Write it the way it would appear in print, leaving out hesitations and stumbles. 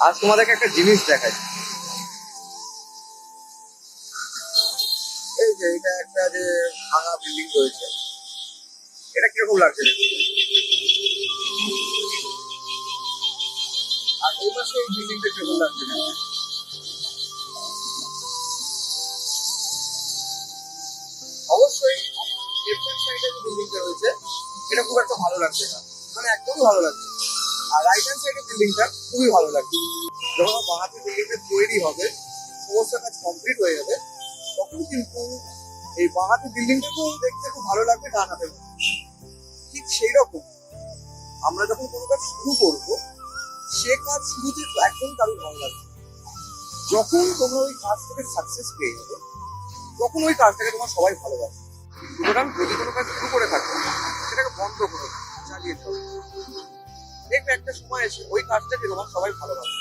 আজ তোমাদেরকে একটা জিনিস দেখাই। এই যে এটা একটা যে ভাঙা বিল্ডিং রয়েছে, এটা কিরকম লাগছে দেখতে? আর এই পাশে এই বিল্ডিংটা কিরকম লাগছে দেখতে? অবশ্যই লেফট সাইডে যে বিল্ডিংটা রয়েছে এটা খুব একটা ভালো লাগছে না, মানে একদমই ভালো লাগছে না। আর রাইট হ্যান্ড সাইডের বিল্ডিংটা খুবই ভালো লাগছে। যখন বাঁহাতি বিল্ডিংটা তৈরি হবে, সমস্ত কাজ কমপ্লিট হয়ে যাবে, তখন কিন্তু এই বাঁহাতি বিল্ডিংটাকেও দেখতে খুব ভালো লাগবে ডান হাতের মতো। ঠিক সেই রকম আমরা যখন কোনো কাজ শুরু করবো, সে কাজ শুরুতে একদম কারোর ভালো লাগবে। যখন তোমরা ওই কাজ থেকে সাকসেস পেয়ে যাবে, তখন ওই কাজটাকে তোমার সবাই ভালোবাসে। সুতরাং যদি কোনো কাজ শুরু করে থাকো, সেটাকে বন্ধ করো না, চালিয়ে যাও। দেখবে একটা সময় এসে ওই কাজটাকে তোমার সবাই ভালোবাসে।